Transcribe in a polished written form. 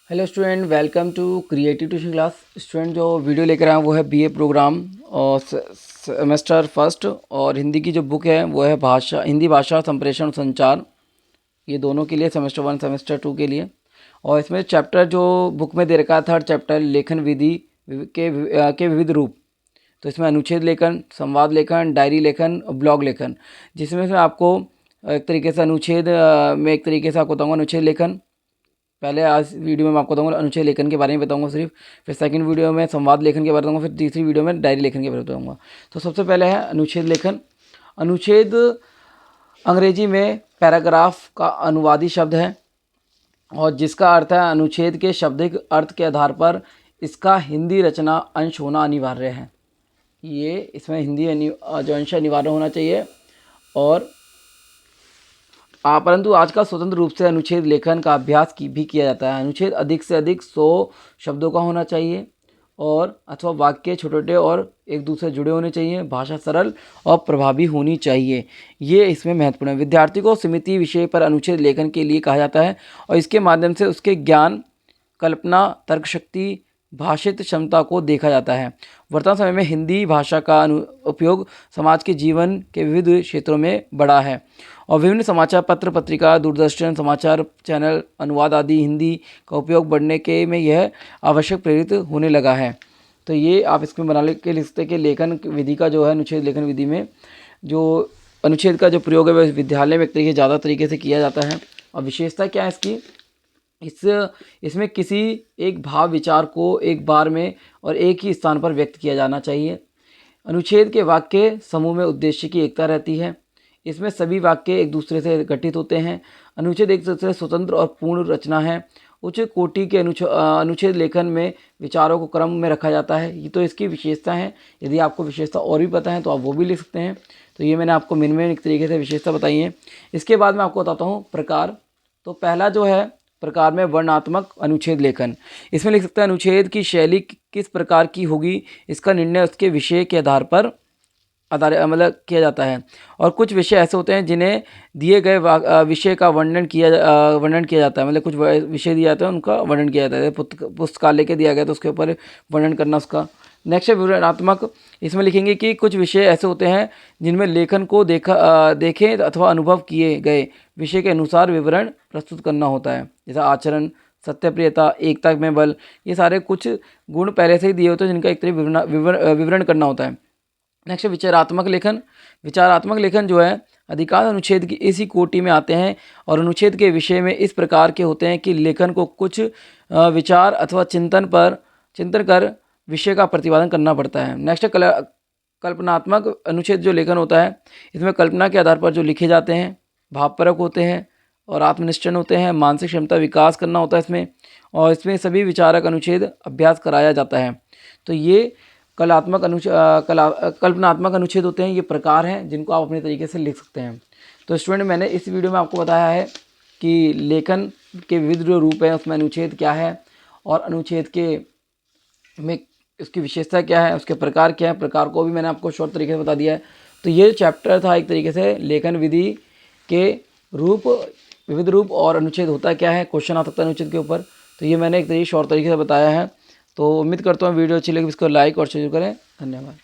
Hello student, welcome to creative tuition class. Student जो video लेकर आए हैं वो है बीए प्रोग्राम और सेमेस्टर फर्स्ट, और हिंदी की जो बुक है वो है भाषा, हिंदी भाषा संप्रेषण संचार। ये दोनों के लिए, सेमेस्टर वन सेमेस्टर टू के लिए। और इसमें चैप्टर जो बुक में दे रखा है, थर्ड चैप्टर लेखन विधि के विविध रूप। तो इसमें अनुच्छेद लेखन, संवाद लेखन, डायरी लेखन और ब्लॉग लेखन, जिसमें से आपको एक तरीके से अनुच्छेद में एक तरीके से आपको बताऊँगा अनुच्छेद लेखन। पहले आज वीडियो में मैं आपको बताऊंगा अनुच्छेद लेखन के बारे में बताऊंगा सिर्फ, फिर सेकंड वीडियो में संवाद लेखन के बारे में बताऊंगा, फिर तीसरी वीडियो में डायरी लेखन के बारे में बताऊंगा। तो सबसे पहले है अनुच्छेद लेखन। अनुच्छेद अंग्रेजी में पैराग्राफ का अनुवादी शब्द है, और जिसका अर्थ है अनुच्छेद के शाब्दिक अर्थ के आधार पर इसका हिंदी रचना अंश होना अनिवार्य है। ये इसमें हिंदी जो अंश अनिवार्य होना चाहिए। और परंतु आजकल स्वतंत्र रूप से अनुच्छेद लेखन का अभ्यास भी किया जाता है। अनुच्छेद अधिक से अधिक 100 शब्दों का होना चाहिए, और अथवा वाक्य छोटे छोटे और एक दूसरे जुड़े होने चाहिए। भाषा सरल और प्रभावी होनी चाहिए, ये इसमें महत्वपूर्ण है। विद्यार्थी को समिति विषय पर अनुच्छेद लेखन के लिए कहा जाता है, और इसके माध्यम से उसके ज्ञान, कल्पना, तर्क शक्ति, भाषित क्षमता को देखा जाता है। वर्तमान समय में हिंदी भाषा का उपयोग समाज के जीवन के विविध क्षेत्रों में बढ़ा है, और विभिन्न समाचार पत्र, पत्रिका, दूरदर्शन, समाचार चैनल, अनुवाद आदि हिंदी का उपयोग बढ़ने के में यह आवश्यक प्रेरित होने लगा है। तो ये आप इसमें बना के लिख सकते हैं कि लेखन विधि का जो है, अनुच्छेद लेखन विधि में जो अनुच्छेद का जो प्रयोग है वह विद्यालय में एक तरीके ज़्यादा तरीके से किया जाता है। और विशेषता क्या है इसकी, इसमें किसी एक भाव विचार को एक बार में और एक ही स्थान पर व्यक्त किया जाना चाहिए। अनुच्छेद के वाक्य समूह में उद्देश्य की एकता रहती है। इसमें सभी वाक्य एक दूसरे से गठित होते हैं। अनुच्छेद एक दूसरे से स्वतंत्र और पूर्ण रचना है। उच्च कोटि के अनुच्छेद लेखन में विचारों को क्रम में रखा जाता है। ये तो इसकी विशेषता है। यदि आपको विशेषता और भी पता है तो आप वो भी लिख सकते हैं। तो ये मैंने आपको मिन एक तरीके से विशेषता बताई है। इसके बाद मैं आपको बताता हूँ प्रकार। तो पहला जो है प्रकार में वर्णनात्मक अनुच्छेद लेखन। इसमें लिख सकते हैं अनुच्छेद की शैली किस प्रकार की होगी, इसका निर्णय उसके विषय के आधार पर मतलब किया जाता है। और कुछ विषय ऐसे होते हैं जिन्हें दिए गए विषय का वर्णन किया जाता है। मतलब कुछ विषय दिए जाते हैं, उनका वर्णन किया जाता है। पुस्तकालय के दिया गया तो उसके ऊपर वर्णन करना उसका। नेक्स्ट है विवरणात्मक। इसमें लिखेंगे कि कुछ विषय ऐसे होते हैं जिनमें लेखन को देखें अथवा अनुभव किए गए विषय के अनुसार विवरण प्रस्तुत करना होता है। जैसा आचरण, सत्यप्रियता, एकता में बल, ये सारे कुछ गुण पहले से ही दिए होते हैं जिनका एक तरह विवरण करना होता है। नेक्स्ट विचारात्मक लेखन। विचारात्मक लेखन जो है अधिकांश अनुच्छेद की इसी कोटि में आते हैं, और अनुच्छेद के विषय में इस प्रकार के होते हैं कि लेखन को कुछ विचार अथवा चिंतन कर विषय का प्रतिपादन करना पड़ता है। नेक्स्ट कल्पनात्मक अनुच्छेद जो लेखन होता है, इसमें कल्पना के आधार पर जो लिखे जाते हैं भावपरक होते हैं और आत्मनिष्ठ होते हैं। मानसिक क्षमता विकास करना होता है इसमें, और इसमें सभी विचारक अनुच्छेद अभ्यास कराया जाता है। तो ये कल्पनात्मक अनुच्छेद होते हैं। ये प्रकार हैं जिनको आप अपने तरीके से लिख सकते हैं। तो स्टूडेंट, मैंने इस वीडियो में आपको बताया है कि लेखन के विविध जो रूप हैं उसमें अनुच्छेद क्या है, और अनुच्छेद के में उसकी विशेषता क्या है, उसके प्रकार क्या है, प्रकार को भी मैंने आपको शॉर्ट तरीके से बता दिया है। तो ये चैप्टर था एक तरीके से लेखन विधि के रूप, विविध रूप और अनुच्छेद होता क्या है, क्वेश्चन आ सकता है अनुच्छेद के ऊपर। तो ये मैंने एक तरीके शॉर्ट तरीके से बताया है। तो उम्मीद करता हूँ वीडियो अच्छी लगी, इसको लाइक और शेयर करें। धन्यवाद।